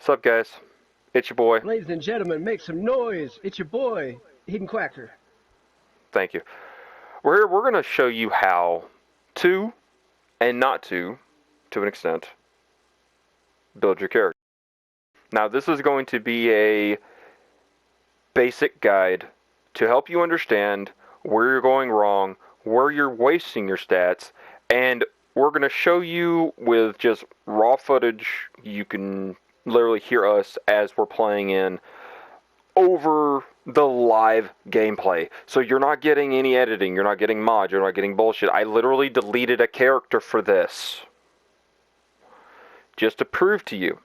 What's up, guys? It's your boy. Ladies and gentlemen, make some noise. It's your boy, Hidden Quacker. Thank you. We're going to show you how to, and not to an extent, build your character. Now, this is going to be a basic guide to help you understand where you're going wrong, where you're wasting your stats, and we're going to show you with just raw footage. You can literally hear us as we're playing in over the live gameplay. So you're not getting any editing, you're not getting mods, you're not getting bullshit. I literally deleted a character for this. Just to prove to you,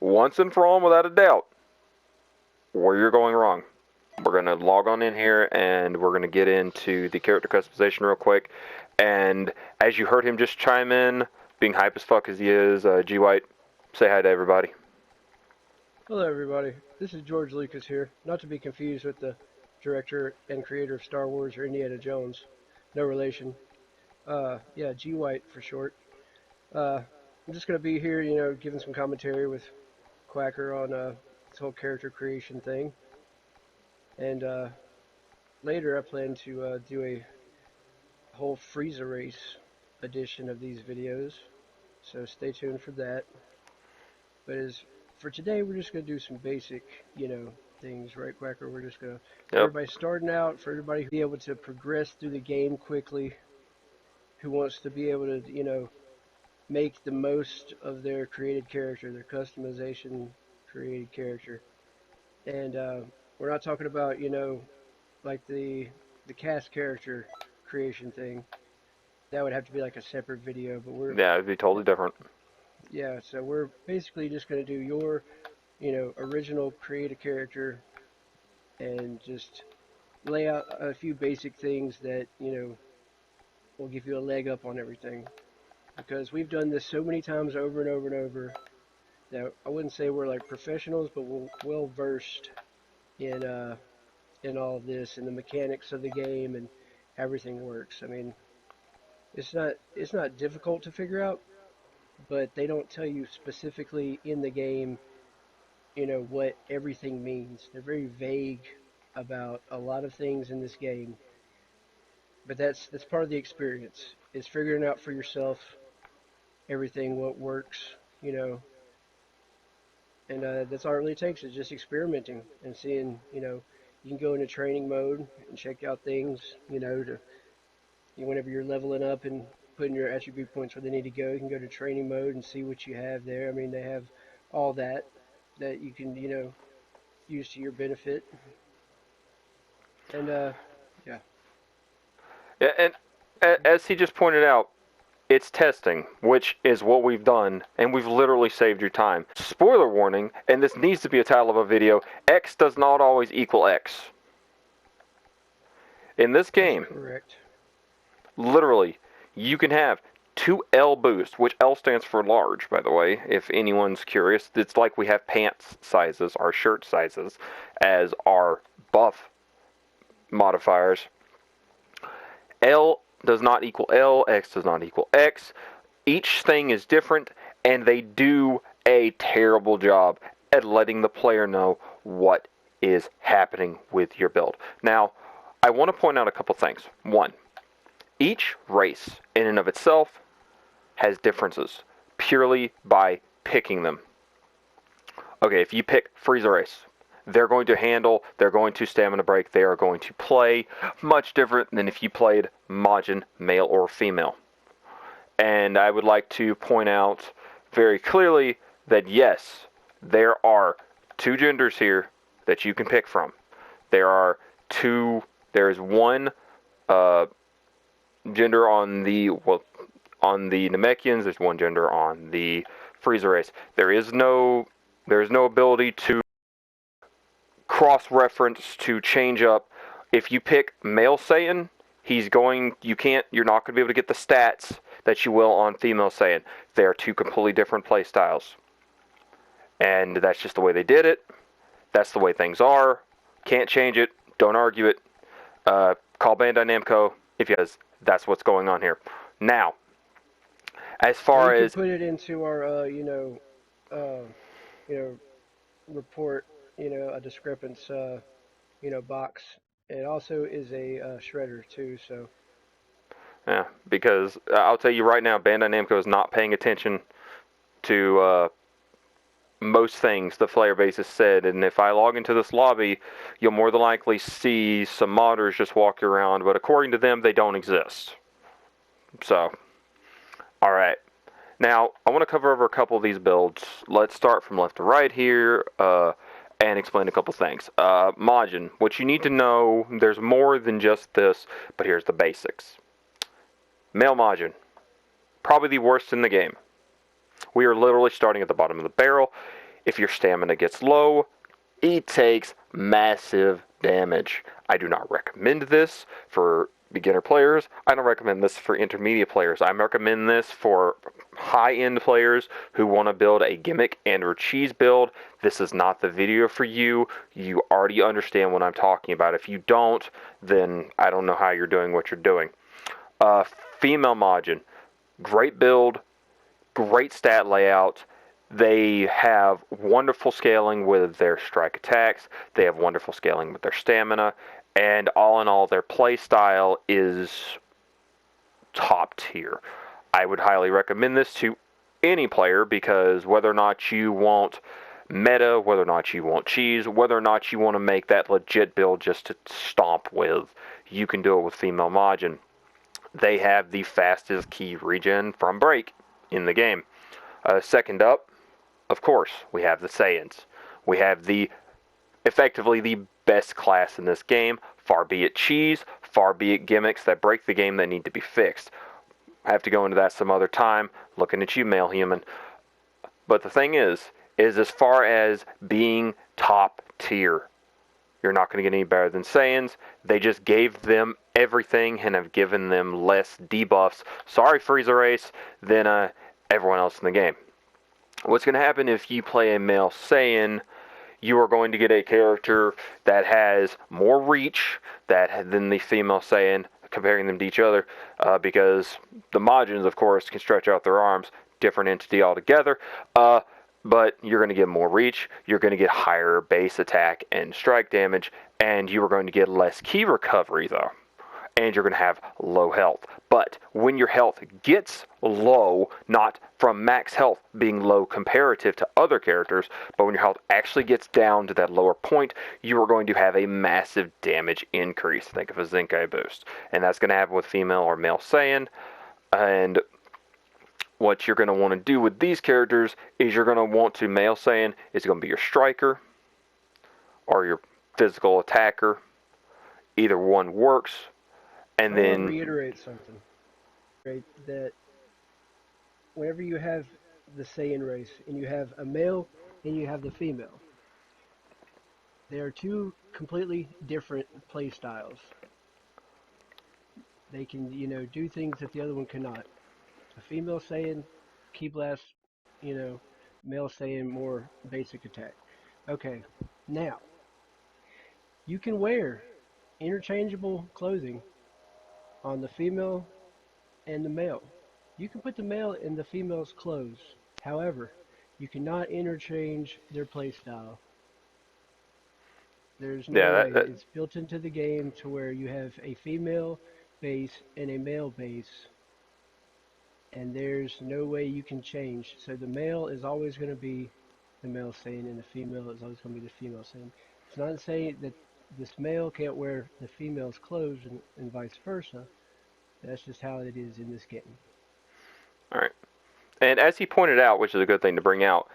once and for all, without a doubt, where you're going wrong. We're going to log on in here and we're going to get into the character customization real quick. And as you heard him just chime in, being hype as fuck as he is, G White, say hi to everybody. Hello, everybody. This is George Lucas here, not to be confused with the director and creator of Star Wars or Indiana Jones. No relation. Yeah, G White for short. I'm just going to be here, giving some commentary with Quacker on this whole character creation thing. And later I plan to do a whole freezer race edition of these videos. So stay tuned for that. But for today, we're just going to do some basic, things, right, Quacker? We're just going to, everybody starting out, for everybody to be able to progress through the game quickly, who wants to be able to, make the most of their created character, their customization created character. And we're not talking about, like the cast character creation thing. That would have to be like a separate video, but Yeah, it'd be totally different. Yeah, so we're basically just going to do your, original create a character and just lay out a few basic things that, will give you a leg up on everything. Because we've done this so many times over and over and over that I wouldn't say we're like professionals, but we're well versed in all of this and the mechanics of the game and how everything works. I mean, it's not difficult to figure out, but they don't tell you specifically in the game, what everything means. They're very vague about a lot of things in this game. But that's part of the experience, is figuring out for yourself everything, what works, and that's all it really takes, is just experimenting and seeing, you can go into training mode and check out things, whenever you're leveling up and putting your attribute points where they need to go, you can go to training mode and see what you have there. I mean, they have all that you can, use to your benefit. And, yeah. Yeah, and as he just pointed out, it's testing, which is what we've done, and we've literally saved your time. Spoiler warning, and this needs to be a title of a video, X does not always equal X. In this game, correct. Literally, you can have 2L boost, which L stands for large, by the way, if anyone's curious. It's like we have pants sizes, our shirt sizes, as our buff modifiers. L does not equal L, X does not equal X. Each thing is different, and they do a terrible job at letting the player know what is happening with your build. Now, I want to point out a couple things. One, each race in and of itself has differences purely by picking them. Okay, if you pick Freezer Race, they're going to handle, they're going to stamina break, they are going to play much different than if you played Majin, male or female. And I would like to point out very clearly that yes, there are two genders here that you can pick from. There is one gender on the Namekians, there's one gender on the Freezer Race. There is no ability to cross-reference, to change up. If you pick male Saiyan, you're not going to be able to get the stats that you will on female Saiyan. They are two completely different play styles. And that's just the way they did it. That's the way things are. Can't change it. Don't argue it. Call Bandai Namco if you guys. That's what's going on here. Now, as far as put it into our report, a discrepance, box. It also is a shredder too. So Yeah, because I'll tell you right now, Bandai Namco is not paying attention to most things the player base has said. And if I log into this lobby, you'll more than likely see some modders just walking around. But according to them, they don't exist. So, all right. Now, I want to cover over a couple of these builds. Let's start from left to right here and explain a couple things. Majin, what you need to know, there's more than just this, but here's the basics. Male Majin, probably the worst in the game. We are literally starting at the bottom of the barrel. If your stamina gets low, it takes massive damage. I do not recommend this for beginner players. I don't recommend this for intermediate players. I recommend this for high-end players who want to build a gimmick and or cheese build. This is not the video for you. You already understand what I'm talking about. If you don't, then I don't know how you're doing what you're doing. Female Majin, great build, great stat layout. They have wonderful scaling with their strike attacks. They have wonderful scaling with their stamina. And all in all, their play style is top tier. I would highly recommend this to any player because whether or not you want meta, whether or not you want cheese, whether or not you want to make that legit build just to stomp with, you can do it with Female Majin. They have the fastest key regen from break in the game. Second up, of course, we have the Saiyans. We have effectively the best class in this game. Far be it cheese, far be it gimmicks that break the game that need to be fixed. I have to go into that some other time, looking at you, male human. But the thing is as far as being top tier, you're not going to get any better than Saiyans. They just gave them everything and have given them less debuffs. Sorry, Frieza Race, than everyone else in the game. What's going to happen if you play a male Saiyan? You are going to get a character that has more reach than the female Saiyan, comparing them to each other, because the Majins, of course, can stretch out their arms, different entity altogether. But you're going to get more reach, you're going to get higher base attack and strike damage, and you are going to get less key recovery, though. And you're going to have low health. But when your health gets low, not from max health being low comparative to other characters, but when your health actually gets down to that lower point, you are going to have a massive damage increase. Think of a Zenkai boost. And that's going to happen with female or male Saiyan. And what you're going to want to do with these characters is you're going to want to, male Saiyan is going to be your striker or your physical attacker. Either one works. And I want then to reiterate something, right? That whenever you have the Saiyan race and you have a male and you have the female, they are two completely different play styles. They can, do things that the other one cannot. A female Saiyan, Ki Blast, male Saiyan, more basic attack. Okay, now, you can wear interchangeable clothing on the female and the male. You can put the male in the female's clothes. However, you cannot interchange their playstyle. There's no yeah, way. It's built into the game to where you have a female base and a male base, and there's no way you can change. So the male is always going to be the male Saiyan, and the female is always going to be the female Saiyan. It's not saying that this male can't wear the female's clothes and vice versa. That's just how it is in this game. all right. And as he pointed out, which is a good thing to bring out,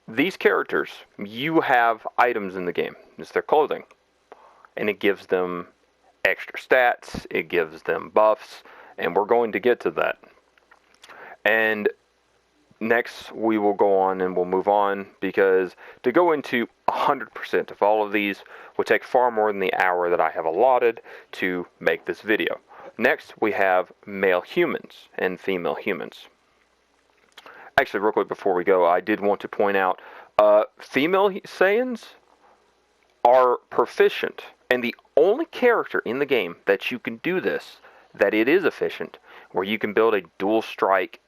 these characters, you have items in the game. It's their clothing. And it gives them extra stats, it gives them buffs, and we're going to get to that. And next we will go on and we'll move on, because to go into 100% of all of these would take far more than the hour that I have allotted to make this video. Next we have male humans and female humans. Actually, real quick before we go, I did want to point out, female Saiyans are proficient, and the only character in the game that you can do this, that it is efficient, where you can build a dual strike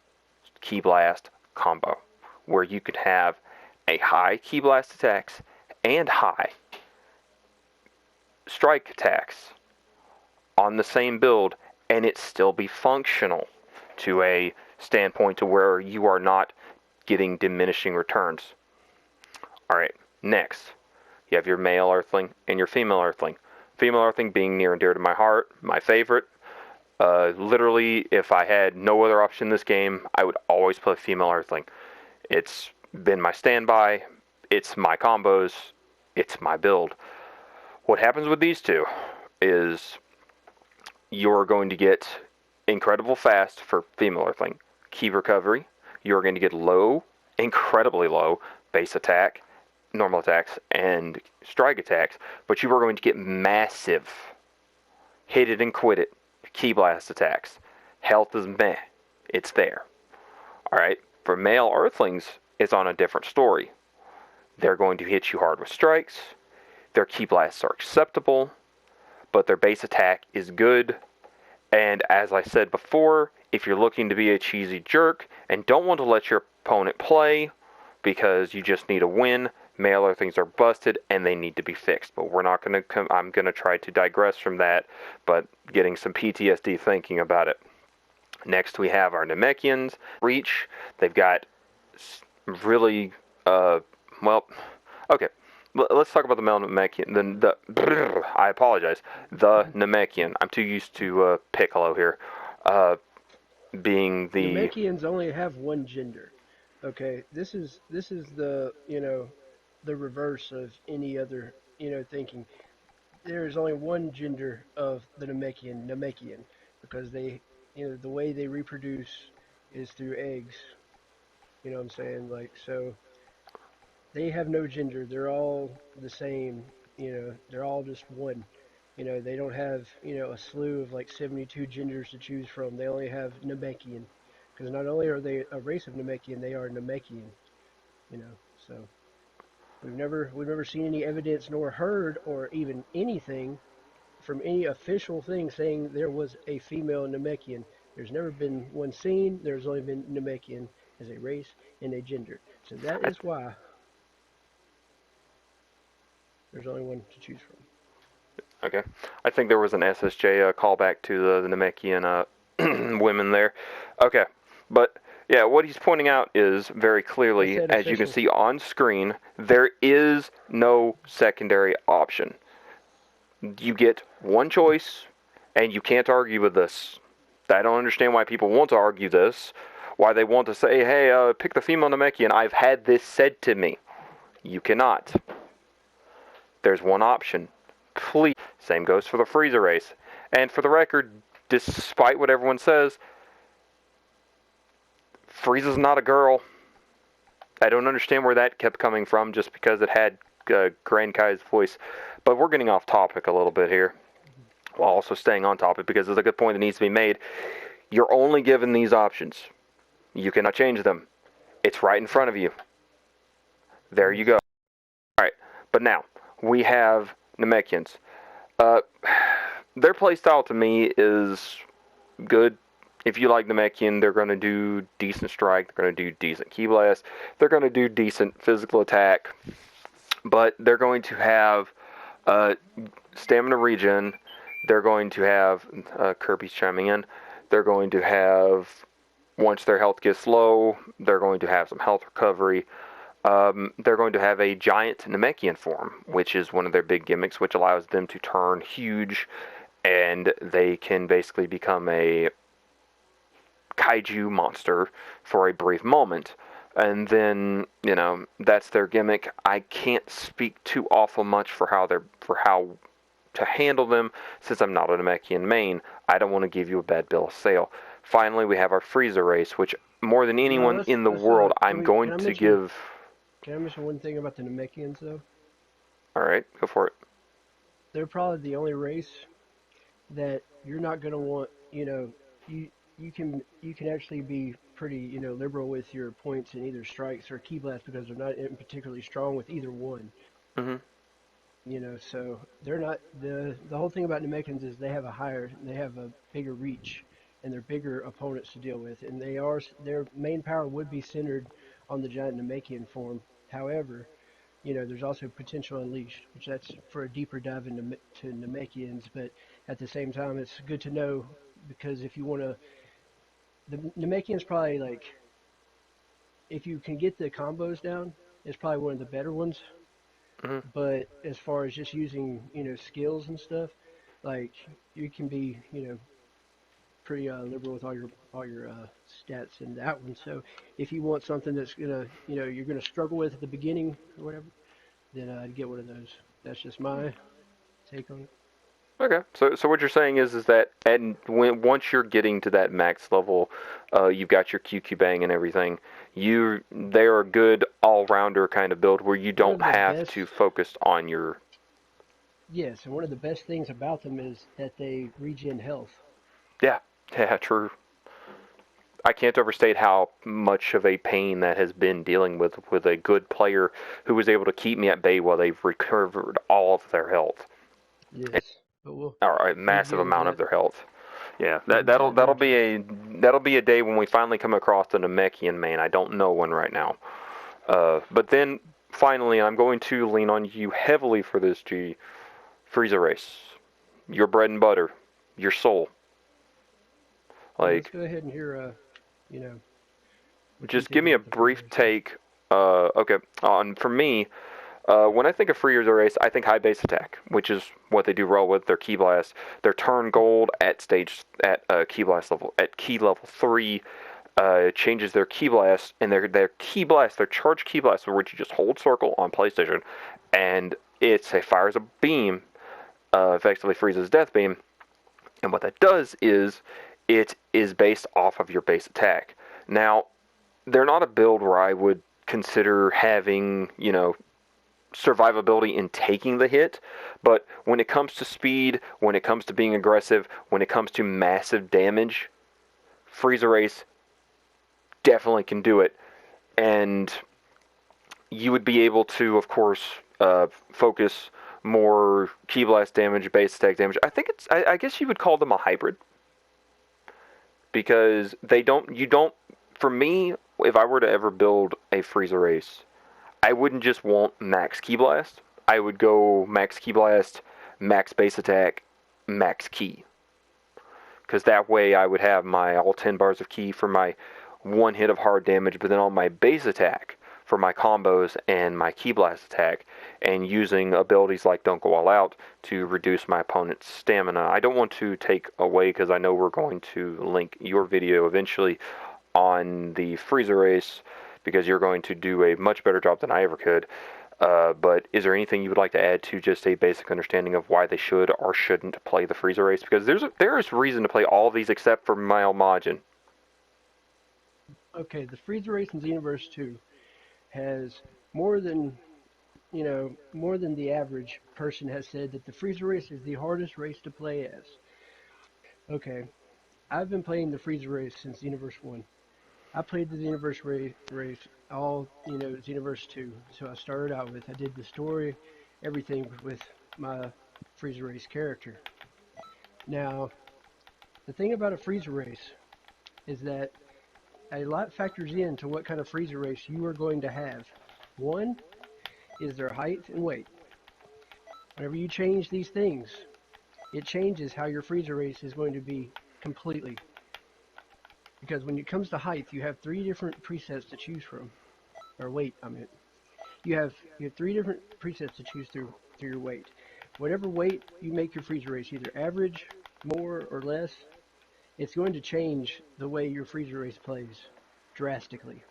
Ki Blast combo, where you could have a high Ki Blast attacks and high strike attacks on the same build, and it still be functional to a standpoint to where you are not getting diminishing returns. Alright, next, you have your male Earthling and your female Earthling. Female Earthling being near and dear to my heart, my favorite. Literally, if I had no other option in this game, I would always play female Earthling. It's been my standby, it's my combos, it's my build. What happens with these two is you're going to get incredible fast for female Earthling Ki recovery. You're going to get low, incredibly low base attack, normal attacks, and strike attacks, but you are going to get massive hit it and quit it Ki Blast attacks. Health is meh. It's there. Alright, for male Earthlings, it's on a different story. They're going to hit you hard with strikes. Their Ki Blasts are acceptable, but their base attack is good. And as I said before, if you're looking to be a cheesy jerk and don't want to let your opponent play because you just need a win, male Earthlings are busted and they need to be fixed. But we're not going to I'm going to try to digress from that, but getting some PTSD thinking about it. Next we have our Namekians. Reach, they've got really, well, okay. Let's talk about the male Namekian. I apologize. The Namekian. I'm too used to Piccolo here. Being the Namekians only have one gender. Okay, this is the the reverse of any other thinking. There is only one gender of the Namekian, because they the way they reproduce is through eggs. You know what I'm saying? Like, so they have no gender. They're all the same. They're all just one. They don't have a slew of like 72 genders to choose from. They only have Namekian, because not only are they a race of Namekian, they are Namekian. You know, so we've never seen any evidence nor heard or even anything from any official thing saying there was a female Namekian. There's never been one seen. There's only been Namekian as a race and a gender. So that I, is why there's only one to choose from. okay. I think there was an SSJ callback to the Namekian women there. Okay, but yeah, what he's pointing out is very I clearly, said as you can official. see on screen, there is no secondary option. You get one choice, and you can't argue with this. I don't understand why people want to argue this, why they want to say, hey, pick the female Namekian. I've had this said to me. You cannot. There's one option. Please. Same goes for the Freezer race. And for the record, despite what everyone says, Frieza's not a girl. I don't understand where that kept coming from just because it had Grand Kai's voice. But we're getting off topic a little bit here, while also staying on topic, because there's a good point that needs to be made. You're only given these options. You cannot change them. It's right in front of you. There you go. Alright, but now, we have Namekians. Their playstyle to me is good. If you like Namekian, they're going to do decent strike, they're going to do decent Ki Blast, they're going to do decent physical attack, but they're going to have stamina regen, they're going to have, Kirby's chiming in, they're going to have, once their health gets low, they're going to have some health recovery. They're going to have a giant Namekian form, which is one of their big gimmicks, which allows them to turn huge, and they can basically become a kaiju monster for a brief moment. And then, that's their gimmick. I can't speak too awful much for how to handle them, since I'm not a Namekian main. I don't want to give you a bad bill of sale. Finally, we have our Freezer race, which more than No, anyone in the world, I'm going to give. Can I mention one thing about the Namekians though? All right, go for it. They're probably the only race that you're not going to want. You you can actually be pretty liberal with your points in either strikes or Ki Blast, because they're not particularly strong with either one. Hmm. So they're not the whole thing about Namekians is they have a bigger reach, and they're bigger opponents to deal with, and their main power would be centered on the giant Namekian form. However, there's also potential unleashed, which that's for a deeper dive into to Namekians. But at the same time, it's good to know because if you want to, the Namekians probably like if you can get the combos down, it's probably one of the better ones. Hmm. But as far as just using skills and stuff, like you can be pretty liberal with all your stats in that one. So if you want something that's gonna you're gonna struggle with at the beginning or whatever, then I'd get one of those. That's just my take on it. Okay, so what you're saying is that once you're getting to that max level, you've got your QQ bang and everything. They're a good all rounder kind of build where you One don't of the have best, to focus on your. yes, and one of the best things about them is that they regen health. Yeah, yeah, true. I can't overstate how much of a pain that has been dealing with a good player who was able to keep me at bay while they've recovered all of their health, Yes, but or a we'll massive get into amount of that. their health. Yeah, Get into that eventually. that'll be a day when we finally come across the Namekian main. I don't know when right now. But then finally, I'm going to lean on you heavily for this G Frieza race. Your bread and butter, your soul. Yeah, let's Like, go ahead and hear what you just think give me a about the freeze brief race is. take. Okay, on for me, when I think of Frieza race, I think high base attack, which is what they do well with their Key Blast. Their turn gold at Key Blast level at Key level 3 changes their Key Blast, and their Key Blast, their charged Key Blast, which you just hold circle on PlayStation, and it fires a beam, effectively freezes Death Beam, and what that does is it is based off of your base attack. Now, they're not a build where I would consider having, survivability in taking the hit, but when it comes to speed, when it comes to being aggressive, when it comes to massive damage, Frieza Race definitely can do it. And you would be able to, of course, focus more Ki Blast damage, base attack damage. I guess you would call them a hybrid because you don't, for me, if I were to ever build a Frieza Race, I wouldn't just want max Ki Blast. I would go max Ki Blast, max base attack, max Ki. Because that way I would have my all 10 bars of Ki for my one hit of hard damage, but then on my base attack for my combos and my Ki Blast attack, and using abilities like Don't Go All Out to reduce my opponent's stamina. I don't want to take away, because I know we're going to link your video eventually on the Frieza race, because you're going to do a much better job than I ever could. But is there anything you would like to add to just a basic understanding of why they should or shouldn't play the Frieza race? Because there is reason to play all of these except for Mile Majin. Okay, the freeze race in Xenoverse 2 has more than more than the average person has said that the freezer race is the hardest race to play as. Okay, I've been playing the freezer race since Xenoverse 1. I played the Xenoverse race all, Xenoverse 2. So I started out with, I did the story, everything with my freezer race character. Now, the thing about a freezer race is that a lot factors into what kind of freezer race you are going to have. One is their height and weight. Whenever you change these things, it changes how your freezer race is going to be completely. Because when it comes to height, you have three different presets to choose from, or weight. I mean, you have three different presets to choose through your weight. Whatever weight you make your freezer race, either average, more, or less, it's going to change the way your freezer race plays drastically.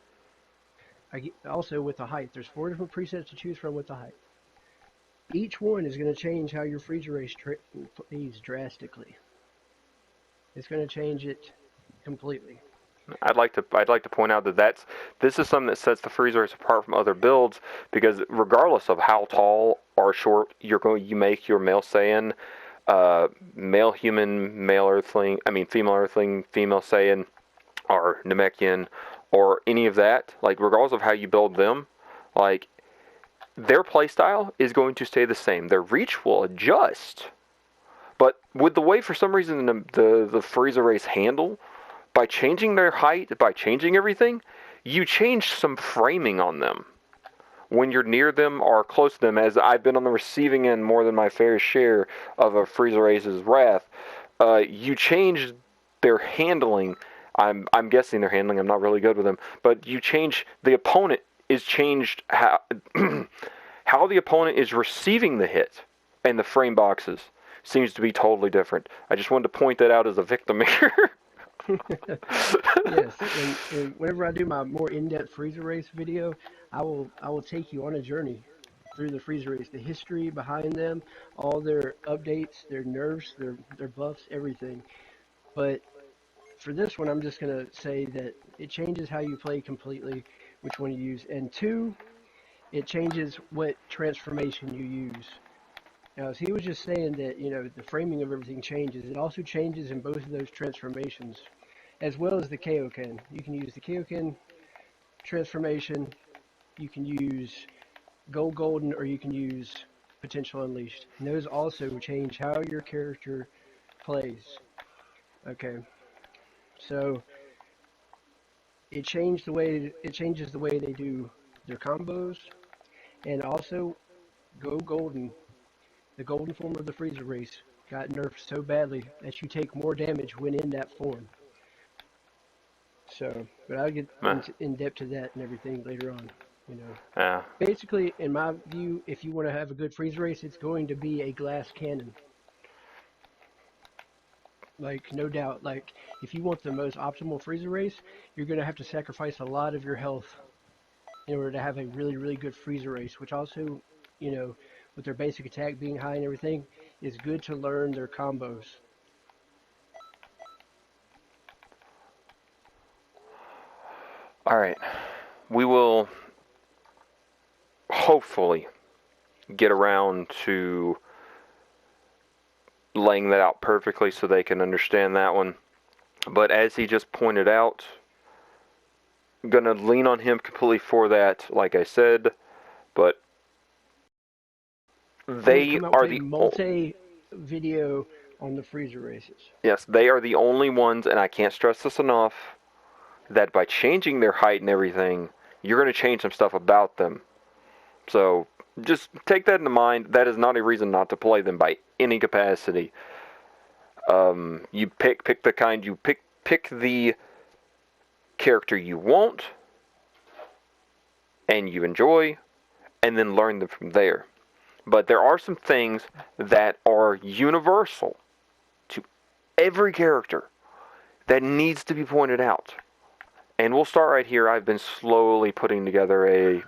Also, with the height, there's four different presets to choose from with the height. Each one is going to change how your freezer race plays drastically. It's going to change it completely. I'd like to point out that this is something that sets the Frieza race apart from other builds, because regardless of how tall or short you make your male Saiyan, male human, male Earthling, I mean female Earthling, female Saiyan, or Namekian, or any of that, like regardless of how you build them, like their playstyle is going to stay the same. Their reach will adjust, but with the way for some reason the Frieza race handle, by changing their height, by changing everything, you change some framing on them when you're near them or close to them, as I've been on the receiving end more than my fair share of a Freezer Race's wrath. You change their handling. I'm guessing their handling. I'm not really good with them, but you change the opponent is changed how how the opponent is receiving the hit, and the frame boxes seems to be totally different. I just wanted to point that out as a victim here. Yes, and whenever I do my more in-depth freezer race video, I will take you on a journey through the freezer race, the history behind them, all their updates, their nerfs, their buffs, everything. But for this one, I'm just gonna say that it changes how you play completely, which one you use, and two, it changes what transformation you use. Now, as he was just saying that, the framing of everything changes, it also changes in both of those transformations, as well as the Kaioken. You can use the Kaioken transformation, you can use Gold Golden, or you can use Potential Unleashed. And those also change how your character plays. Okay, so it changes the way they do their combos, and also Go Golden. The golden form of the freezer race got nerfed so badly that you take more damage when in that form. So, but I'll get in depth to that and everything later on. Basically, in my view, if you want to have a good freezer race, it's going to be a glass cannon. Like, no doubt. Like, if you want the most optimal freezer race, you're going to have to sacrifice a lot of your health in order to have a really, really good freezer race, which also, with their basic attack being high and everything, is good to learn their combos. Alright, we will hopefully get around to laying that out perfectly so they can understand that one. But as he just pointed out, I'm going to lean on him completely for that, like I said, but they are the multi-video on the freezer races. Yes, they are the only ones, and I can't stress this enough, that by changing their height and everything, you're going to change some stuff about them. So just take that into mind. That is not a reason not to play them by any capacity. You pick the kind you pick the character you want and you enjoy, and then learn them from there. But there are some things that are universal to every character that needs to be pointed out. And we'll start right here. I've been slowly putting together a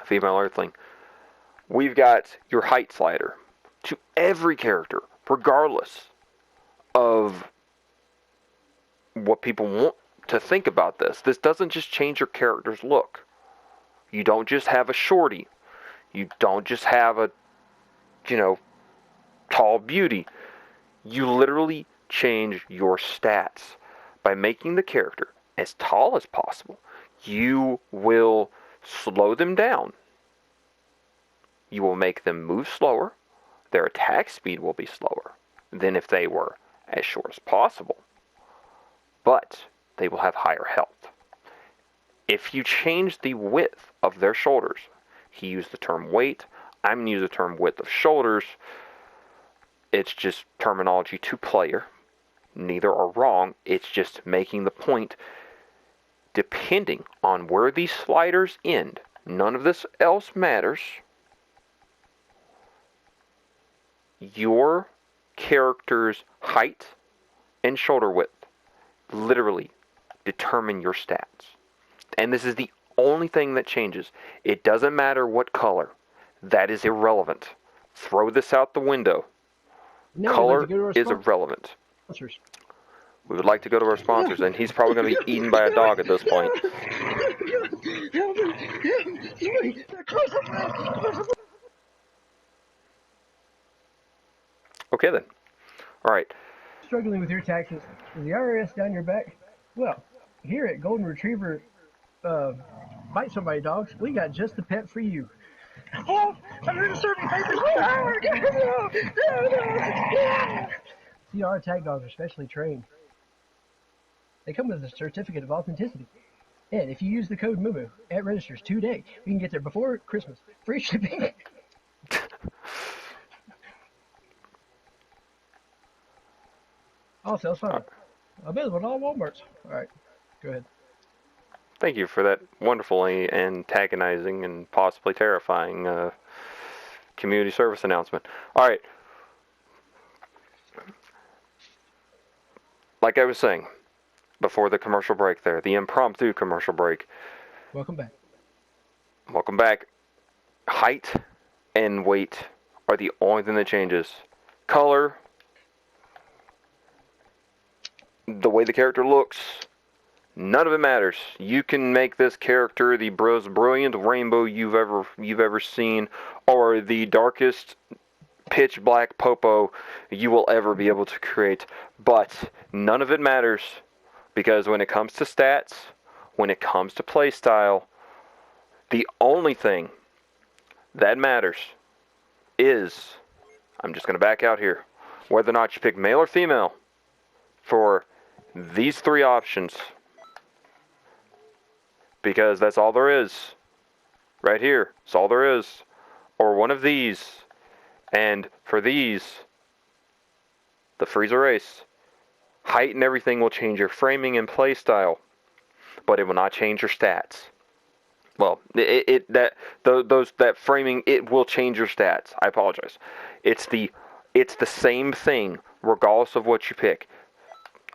female Earthling. We've got your height slider to every character, regardless of what people want to think about this. This doesn't just change your character's look. You don't just have a shorty. You don't just have a, tall beauty. You literally change your stats by making the character as tall as possible. You will slow them down. You will make them move slower. Their attack speed will be slower than if they were as short as possible. But they will have higher health. If you change the width of their shoulders, he used the term weight, I'm going to use the term width of shoulders. It's just terminology to player. Neither are wrong. It's just making the point. Depending on where these sliders end, none of this else matters. Your character's height and shoulder width literally determine your stats. And this is the only thing that changes. It doesn't matter what color. That is irrelevant. Throw this out the window. No, color is irrelevant. Sponsors. We would like to go to our sponsors, and he's probably going to be eaten by a dog at this point. Okay then. All right. Struggling with your taxes. Is the IRS down your back? Well, here at Golden Retriever, Bite Somebody Dogs, we got just the pet for you. Oh, I'm here to serve you papers. See, our attack dogs are specially trained. They come with a certificate of authenticity. And if you use the code MUMU at registers today, we can get there before Christmas. Free shipping. Also, it's fine. Available at all Walmarts. All right, go ahead. Thank you for that wonderfully antagonizing and possibly terrifying community service announcement. All right. Like I was saying before the commercial break there, the impromptu commercial break. Welcome back. Welcome back. Height and weight are the only thing that changes. Color, the way the character looks, none of it matters. You can make this character the most brilliant rainbow you've ever seen, or the darkest pitch black popo you will ever be able to create. But none of it matters, because when it comes to stats, when it comes to playstyle, the only thing that matters is, I'm just going to back out here, whether or not you pick male or female for these three options. Because that's all there is. Right here. That's all there is. Or one of these. And for these, the Freezer Race, height and everything will change your framing and play style, but it will not change your stats. Well, that framing, it will change your stats. I apologize. It's the same thing regardless of what you pick.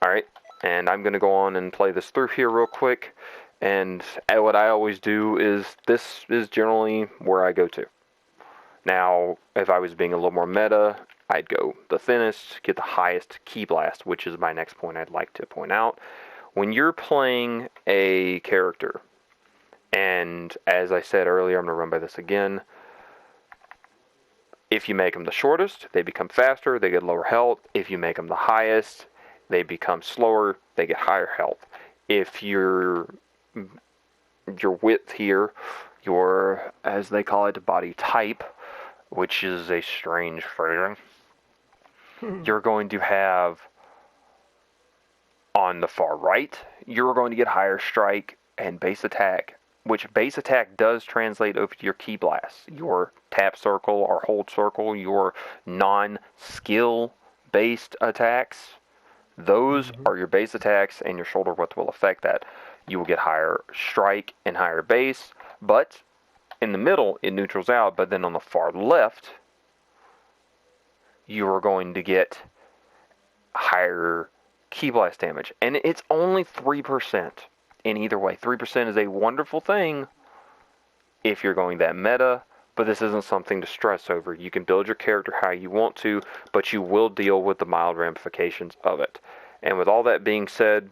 All right, and I'm gonna go on and play this through here real quick. And what I always do is, this is generally where I go to. Now, if I was being a little more meta, I'd go the thinnest, get the highest key blast, which is my next point I'd like to point out. When you're playing a character, and as I said earlier, I'm going to run by this again, if you make them the shortest, they become faster, they get lower health. If you make them the highest, they become slower, they get higher health. If your width here, your, as they call it, body type, which is a strange phrasing, you're going to have, on the far right, you're going to get higher strike and base attack, which base attack does translate over to your key blast. Your tap circle or hold circle, your non-skill based attacks, those are your base attacks, and your shoulder width will affect that. You will get higher strike and higher base, but in the middle it neutrals out. But then on the far left, you are going to get higher key blast damage, and it's only 3% in either way. 3% is a wonderful thing if you're going that meta, but this isn't something to stress over. You can build your character how you want to, but you will deal with the mild ramifications of it. And with all that being said,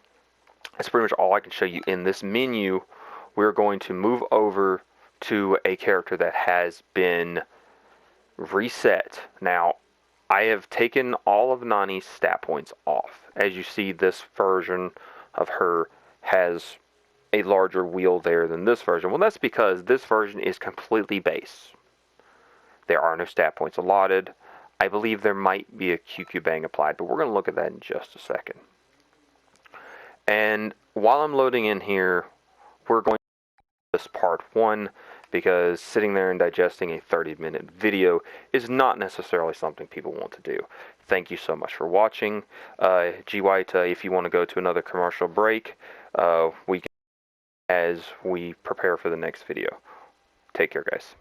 that's pretty much all I can show you in this menu. We're going to move over to a character that has been reset. Now, I have taken all of Nani's stat points off. As you see, this version of her has a larger wheel there than this version. Well, that's because this version is completely base. There are no stat points allotted. I believe there might be a QQ bang applied, but we're going to look at that in just a second. And while I'm loading in here, we're going to do this part 1, because sitting there and digesting a 30-minute video is not necessarily something people want to do. Thank you so much for watching. G White, if you want to go to another commercial break, we can, as we prepare for the next video. Take care, guys.